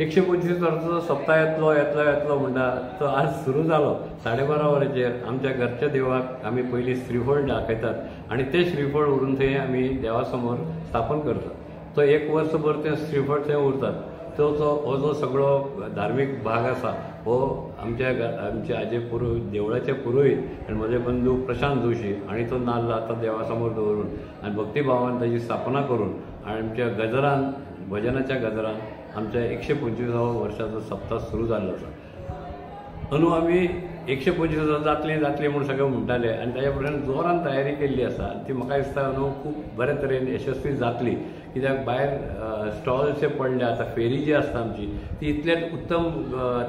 125 वर्साचो सप्ताह येतलो म्हणटा तो आज सुरू जालो 12:30 वरांचेर आमच्या घरच्या देवाक आमी पयलीं श्रीफळ दाखयतात आनी ते श्रीफळ व्हरून थंय आमी देवा समोर स्थापन करतात। तो 1 वर्सभर ते श्रीफळ थंय उरतात। तो हो जो सगळो धार्मीक भाग आसा हो आमचे आजे देवळाचे पुरोहीत आनी म्हजे बंधू प्रशांत जोशी आनी तो नाल्ल आतां देवा समोर दवरून आनी भक्तिभावान ताची स्थापना करून आनी आमच्या गजरान भजनाच्या गजरान आमच्या 125व्या वर्साचो सप्ताह सुरू जाल्लो आसा। अंदू आमी 125 जातली म्हूण सगळे म्हणटाले आनी ताच्या फुड्यान जोरान तयारी केल्ली आसा आनी ती म्हाका दिसता अंदू खूब बरे तरेन यशस्वी जातली, कित्याक भायर स्टॉल्स जे पडले आतां फेरी जी आसता आमची ती इतलेच उत्तम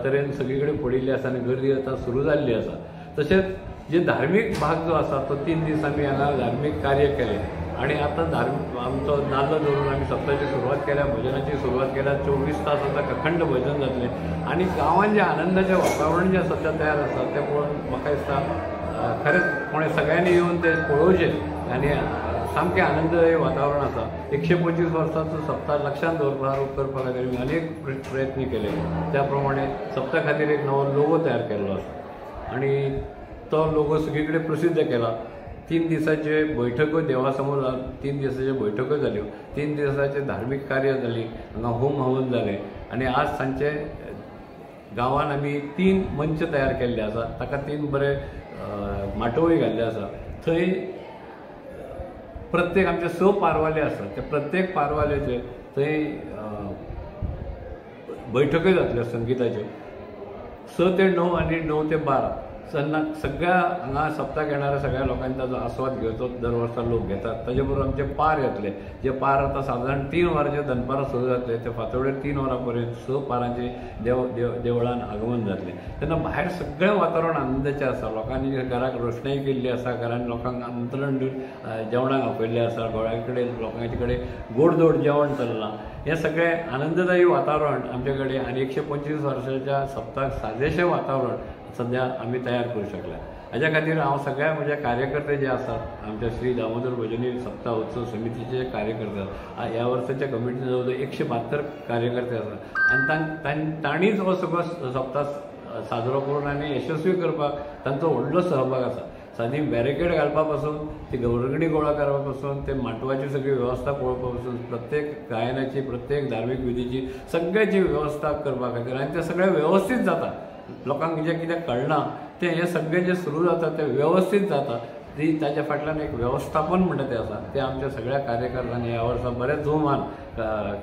तरेन सगळी कडेन पडिल्ली आसा आनी गर्दी आतां सुरू जाल्ली आसा। तशेंच जे धार्मीक भाग जो आसा तो 3 दीस आमी हांगा धार्मीक कार्य केलें आनी आतां आमचो नाल्ल दवरून आमी सप्ताची सुरवात केल्या, भजनाची सुरवात केल्या। 24 तास आतां अखंड भजन जातलें आनी गांवांत जे आनंदाचें वातावरण जें सद्या तयार आसा तें पळोवन म्हाका दिसता खरेंच कोणें सगळ्यांनी येवन तें पळोवचें आनी सामकें आनंददायी वातावरण आसा। 125 वर्साचो सप्ताह लक्षांत करपा खातीर आमी अनेक प्रयत्न केले, त्या प्रमाणे सप्ता खातीर एक नवो लोगो तयार केल्लो आसा आनी तो लोगो सगळी कडेन प्रसिद्ध केला। 3 दिसाचे बैठको देवा समोर 3 दिसाच्यो बैठको जाल्यो, 3 दिसाचे धार्मीक कार्य जाली, हांगा होम हवन जालें आनी आज सांजचे गांवांत आमी 3 मंच तयार केल्ले आसा, ताका 3 बरे माटोळी घाल्ले आसा। थंय प्रत्येक आमचे 6 पारवाले आसा, ते प्रत्येक पारवाल्याचे थंय बैठको जातल्यो संगीताच्यो 6 ते 9 आनी 9 ते 12 तेन्ना सगळ्या हांगा सप्ताक येणाऱ्या सगळ्या लोकांनी ताजो आस्वाद घेवचो दर वर्सा लोक घेतात। ताचे बरोबर आमचे पार येतले, जे पार आतां सादारण 3 वरांचे दनपारां सुरू जातले ते फातोडेर 3 वरां पर्यंत 6 पारांचे देवळान आगमन जातलें। तेन्ना भायर सगळें वातावरण आनंदाचें आसा। लोकांनी घराक रोशनाई केल्ली आसा, घरांत लोकांक आमंत्रण दिवन जेवणाक आपयल्लें आसा, गोळ्या कडेन लोकांचे कडेन गोडधोड जेवण चल्लां। हें सगळें आनंददायी वातावरण आमचे कडेन आनी 125 वर्साच्या सप्ताक साजेशें वातावरण सद्या आमी तयार करूं शकल्या। हाज्या खातीर हांव सगळ्या म्हज्या कार्यकर्ते जे आसात, आमच्या श्री दामोदर भजनी सप्ताह उत्सव समितीचे कार्यकर्ते ह्या वर्साच्या कमिटीन जवळ जवळ 172 कार्यकर्ते आसात आनी तांणीच हो सगळो सप्ताह साजरो करून आनी यशस्वी करपाक तांचो व्हडलो सहभाग आसा। सादी बॅरिकेड घालपा पासून ती वर्गणी गोळा करपा पासून ते माटवाची सगळी वेवस्था पळोवपा पासून प्रत्येक गायनाची प्रत्येक धार्मीक विधीची सगळ्याची वेवस्था करपा खातीर आनी तें सगळें वेवस्थीत जाता। लोकांक जें कितें कळना तें हें सगळें जें सुरू जाता तें वेवस्थीत जाता। ती ताच्या फाटल्यान एक वेवस्थापन म्हणटा तें आसा, तें आमच्या सगळ्या कार्यकर्त्यांनी ह्या वर्सा बरें जोमान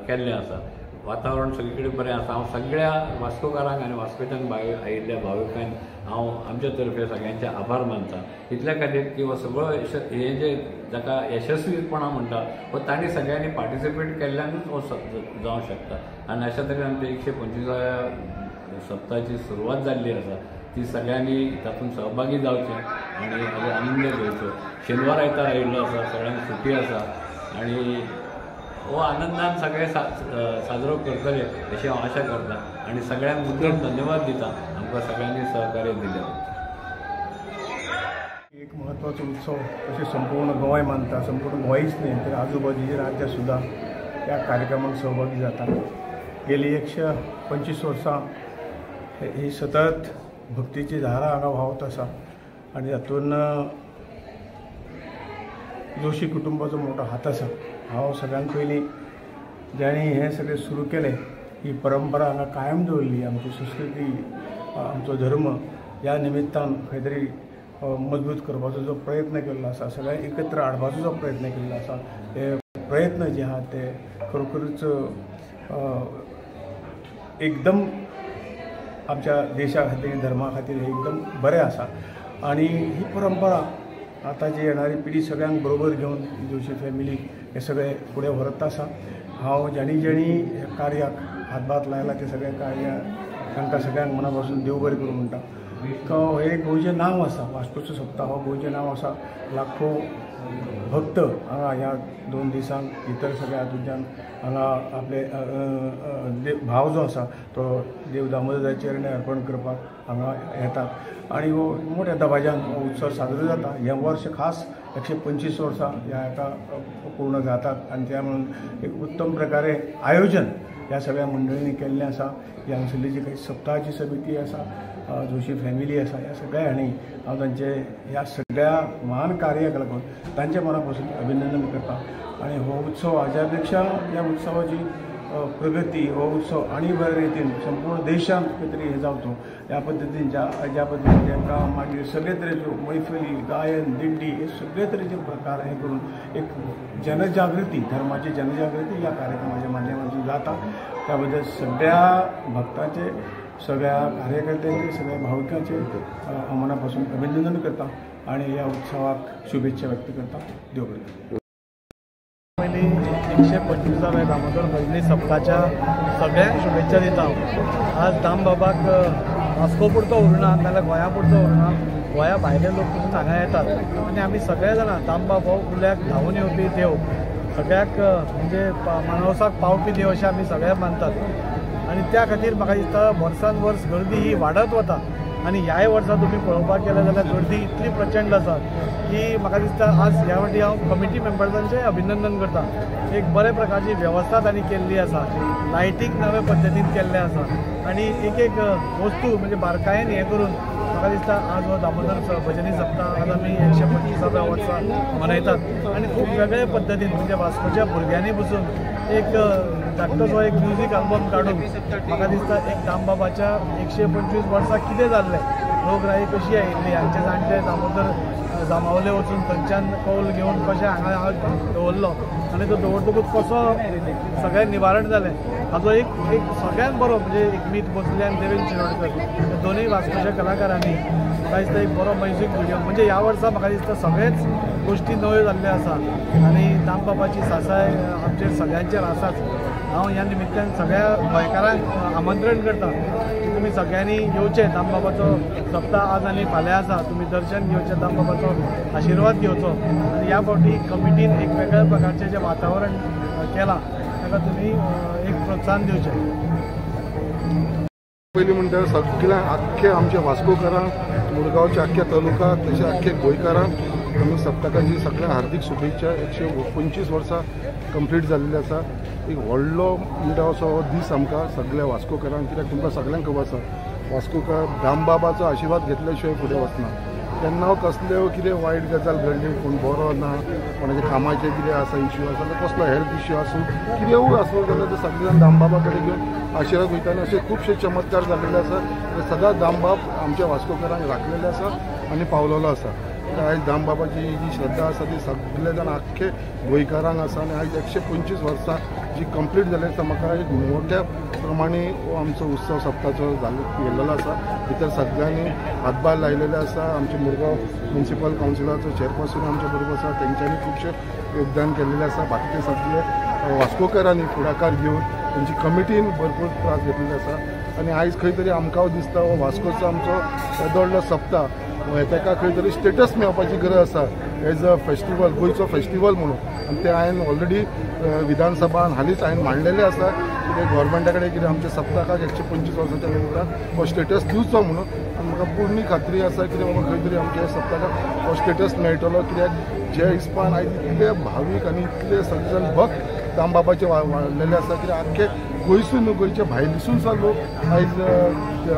केल्लें आसा। वातावरण सगळे कडेन बरें आसा। हांव सगळ्या वास्कोकारांक आनी वास्कोच्यान आयिल्ल्या भाविकांक हांव आमच्या तर्फे सगळ्यांचे आभार मानता इतल्या खातीर की हो सगळो हें जे जाका यशस्वीपणा म्हणटा हो तांणी सगळ्यांनी पार्टिसिपेट केल्ल्यानूच हो जावंक शकता आनी अशा तरेन आमच्या 125व्या सप्ताची सुरवात जाल्ली आसा। ती सगळ्यांनी तातूंत सहभागी जावचें आनी हाजो आनंद घेवचो। शेनवार आयतार आयिल्लो आसा, सगळ्यांक सुटी आसा आनी हो आनंदान सगळे साजरो करतले अशी हांव आशा करता आनी सगळ्यांक मुद्दम धन्यवाद दिता आमकां सगळ्यांनी सहकार्य दिलें। एक म्हत्वाचो उत्सव अशें संपूर्ण गोंय मानता, संपूर्ण गोंयच न्ही तर आजूबाजूची राज्यां सुद्दां ह्या कार्यक्रमाक सहभागी जाता। गेली 125 वर्सां ही सतत भक्तीची धारा हांगा व्हांवत आसा आनी हातूंत जोशी कुटुंबाचो मोठो हात आसा। हांव सगळ्यांत पयलीं जाणी हें सगळें सुरू केलें, ही परंपरा हांगा कायम दवरली, आमची संस्कृती आमचो धर्म ह्या निमित्तान खंय तरी मजबूत करपाचो जो प्रयत्न केल्लो आसा, सगळ्यांक एकत्र हाडपाचो जो प्रयत्न केल्लो आसा, हे प्रयत्न जे आहात ते खरोखरच एकदम आमच्या देशा खातीर धर्मा खातीर हे एकदम बरें आसा आनी ही परंपरा आतांची येणारी पिढी सगळ्यांक बरोबर घेवन जोशी फॅमिली हे सगळे फुडें व्हरत आसा। हांव जेणी ह्या कार्याक हातभार लायला ते सगळ्या कार्याक तांकां सगळ्यांक मना पासून देव बरें करूं म्हणटा। हे गोंयचें नांव आसा, वास्कोचो सप्ताह हो गोंयचें नांव आसा। लाखो भक्त हांगा ह्या 2 दिसांक इतर सगळ्या हातूंतल्यान हांगा आपले भाव जो आसा तो देव दामोदराचे चरणी अर्पण करपाक हांगा येतात आनी हो मोठ्या दबाज्यान हो उत्सव साजरो जाता। हें वर्स खास 125 वर्सां ह्या हाका पूर्ण जातात आनी त्या म्हणून एक उत्तम प्रकारे आयोजन ह्या सगळ्या मंडळींनी केल्लें आसा. ह्या हांगसरली जी काही सप्ताहाची समिती आसा, जोशी फॅमिली आसा, ह्या सगळ्यांनी हांव तांचे ह्या सगळ्या महान कार्याक लागून तांचे मना पासून अभिनंदन करता. आणि हो उत्सव हाज्या पेक्षा ह्या उत्सवाची प्रगती, हो उत्सव आणि बरे रितीन संपूर्ण देशात खंय तरी हे जावचो ह्या पद्दतीन ज्या पद्दतीन तांकां मागीर सगळे तरेच्यो मैफली, गायन, दिंडी हे सगळे तरेचे प्रकार हे करून एक जनजागृती, धर्माची जनजागृती ह्या कार्यक्रमाच्या माध्यमातून जाता. त्या बद्दल सगळ्या भक्तांचे, सगळ्या कार्यकर्त्यांचे, सगळ्या भाविकांचे हांव मना पासून अभिनंदन करता आणि ह्या उत्सवाक शुभेच्छा व्यक्त करता. देव बरें. 125व्या दामोदर भजनी सप्ताहाच्या सगळ्यांक शुभेच्छा दिता. आज दामबाबाक वास्को पुरतो उरना, नाजाल्यार गोंया पुरतो उरना, गोंया भायले लोक पसून हांगा येतात आनी आमी सगळे जाणां दामबाब हो उल्याक धांवून येवपी देव, सगळ्याक म्हणजे मानवसाक पावपी देव अशें आमी सगळे मानतात. आनी त्या खातीर म्हाका दिसता वर्सान वर्स गर्दी ही वाडत वता. आनी ह्याय वर्सा तुमी पळोवपाक गेल्यार जाल्यार गर्दी इतली प्रचंड आसा की म्हाका दिसता आज ह्या फावटी हांव कमिटी मेंबर्सांचें अभिनंदन करता. एक बरे प्रकारची वेवस्था तांणी केल्ली आसा, लायटींग नवे पद्दतीन केल्लें आसा आनी एक वस्तू म्हणजे बारकायेन हें करून म्हाका दिसता आज हो दामोदर भजनी सप्ताह आज आमी 125व्या वर्सा मनयतात आनी खूब वेगळे पद्दतीन म्हणजे वास्कोच्या भुरग्यांनी पसून एक धाकटोसो एक म्युजीक आल्बम काडून म्हाका दिसता एक दामबाबाच्या 125 वर्सां कितें जाल्लें, लोकराई कशी आयिल्ली, हांचे जाणटे दामोदर जामावले वचून थंयच्यान कौल घेवन कशें हांगा दवरलो आनी तो दवरतकूच कसो सगळें निवारण जालें हाजो एक सगळ्यान बरो म्हणजे एक मीत भोसले आनी देवेंद्र शिरोडकर दोनूय वास्कोच्या कलाकारांनी म्हाका दिसता एक बरो म्युजीक व्हिडिओ म्हणजे ह्या वर्सा म्हाका दिसता सगळेच गोश्टी नव्यो जाल्ल्यो आसा आनी दामबाबाची सासाय आमचेर सगळ्यांचेर आसाच. हांव ह्या निमित्यान सगळ्या गोंयकारांक आमंत्रण करता की तुमी सगळ्यांनी येवचें. दामबाबाचो सप्ताह आज आनी फाल्यां आसा, तुमी दर्शन घेवचें, दामबाबाचो आशिर्वाद घेवचो आनी ह्या फावटी कमिटीन एक वेगळ्या प्रकारचें जें वातावरण केलां ताका तुमी एक प्रोत्साहन दिवचें. पयलीं म्हणटा सगळ्या आख्खे आमच्या वास्कोकारांक, मुरगांवच्या आख्ख्या तालुकाक तशें आख्खे गोंयकारांक आमी सप्तकाची सगळ्या हार्दिक शुभेच्छा. 125 वर्सां कंप्लीट जाल्ली आसा. एक व्हडलो म्हणटा असो दीस आमकां सगळ्या वास्कोकारांक, कित्याक तुमकां सगळ्यांक खबर आसा वास्कोकार दामबाबाचो आशिर्वाद घेतल्या शिवाय फुडें वचना. केन्ना कसल्यो कितें वायट गजाल घडली, कोण बरो ना, कोणाच्या कामाचें कितें आसा इश्यू आसा, कसलो हेल्थ इश्यू आसूं, कितेंय आसूं जाल्यार ते सगळे जाण दामबाबा कडेन घेवन आशिर्वाद वयता आनी अशे खुबशे चमत्कार जाल्लेले आसा. सदांच दामबाब आमच्या वास्कोकारांक राखलेले आसा आनी पावलेलो आसा. आयज दामबाबाची जी श्रद्धा आसा ती सगळे जाण आख्खे गोंयकारांक आसा आनी आयज 125 वर्सां जी कंप्लीट जाली आसा. म्हाका एक मोठ्या प्रमाणे हो आमचो उत्सव सप्ताहाचो गेल्लेलो आसा. भितर सगळ्यांनी हातभार लायलेले आसा. आमचे मुरगांव म्युनिसिपल कावन्सिलाचो चेअरपर्सन आमच्या बरोबर आसा, तेंच्यांनी खुबशे योगदान केल्लेलें आसा. बाकीचे सगळे वास्कोकारांनी फुडाकार घेवन तेंची कमिटीन भरपूर त्रास घेतलेले आसा आनी आयज खंय तरी आमकां दिसता हो वास्कोचो आमचो येदो व्हडलो सप्ताह ताका खंय तरी स्टेटस मेळपाची गरज आसा एज अ फेस्टिवल, गोंयचो फेस्टिवल म्हणून. आनी ते हांवें ऑलरेडी विधानसभान हालींच हांवें मांडलेलें आसा कितें गोवोरमेंटा कडेन कितें आमच्या सप्तकाक 125 वर्सांच्या निमतान हो स्टेटस दिवचो म्हणून. आनी म्हाका पूर्ण खात्री आसा कितें बाबा खंय तरी आमच्या सप्तकाक हो स्टेटस मेळटलो. कित्याक जे हिसपान आयज इतले भावीक आनी इतले सगळे जाण भक्त दामबाबाचे वाडलेले आसा कित्याक आख्खे गोंयसून गोंयच्या भायलीसून सुद्दां लोक आयज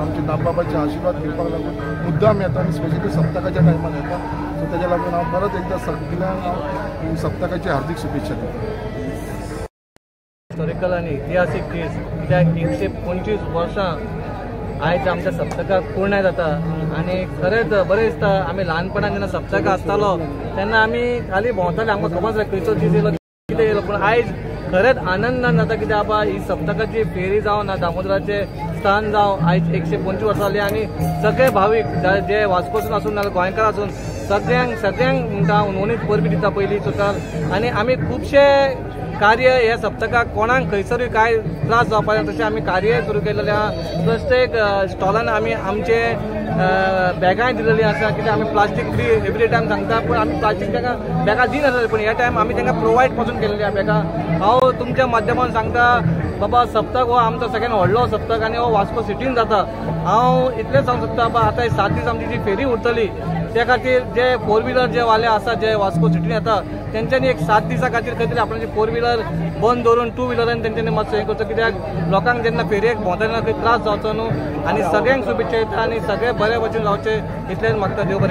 आमचे दामबाबाचे आशिर्वाद घेवपाक लागून मुद्दाम येता आनी स्पेशली सप्तकाच्या टायमार येता. सो ताच्या लागून हांव परत एकदां सगळ्यांक हांव सप्तकाची हार्दिक शुभेच्छा दिता. हिस्टॉरिकल आनी इतिहासीक दीस कित्याक 125 वर्सां आयज आमच्या सप्तकाक पूर्ण जाता आनी खरेंच बरें दिसता. आमी ल्हानपणांत जेन्ना सप्तक आसतालो तेन्ना आमी खाली भोंवताले, आमकां खबर आसलें खंयचो दीस येयलो कितें येयलो, पूण आयज खरेंच आनंदान जाता कित्याक बाबा ही सप्तकाची फेरी जावन दामोदराचे स्थान जावन आयज 125 वर्सां जाली आनी सगळे भावीक जे वास्कोसून आसून नाजाल्यार गोंयकार आसून सगळ्यांक म्हणटा उनवणीत परबी दिता पयलीं सुद्दां. आनी आमी खुबशे कार्य हे सप्तकाक कोणाक खंयसरूय काय त्रास जावपाक जाय तशें आमी कार्य सुरू केलेलें आहा. प्रत्येक स्टॉलान आमी आमचे बॅगांय दिलेली आसा कित्याक आमी प्लास्टीक फ्री एवरी टायम सांगता पूण आमी प्लास्टीक बॅगां दिनासले पूण ह्या टायम आमी तांकां प्रोवायड पासून केलेली आहा बॅगां. हांव तुमच्या माध्यमान सांगता बाबा सप्तक हो आमचो सगळ्यान व्हडलो सप्तक आनी हो वास्को सिटीन जाता. हांव इतलेंच सांगूंक सोदता बाबा आतां 7 दीस आमची जी फेरी उरतली त्या खातीर जे 4 व्हिलर जे वाले आसा जे वास्को सिटीन येता तेंच्यांनी एक 7 दिसां खातीर खंय तरी आपणाची 4 व्हिलर बंद दवरून 2 व्हिलरान तेंच्यांनी मातसो हें करचो, कित्याक लोकांक जेन्ना फेरयेक भोंवतना खंय त्रास जावचो न्हू. आनी सगळ्यांक शुभेच्छा दिता आनी सगळे बरे भशेन जावचे इतलेंच मागता. देव बरें.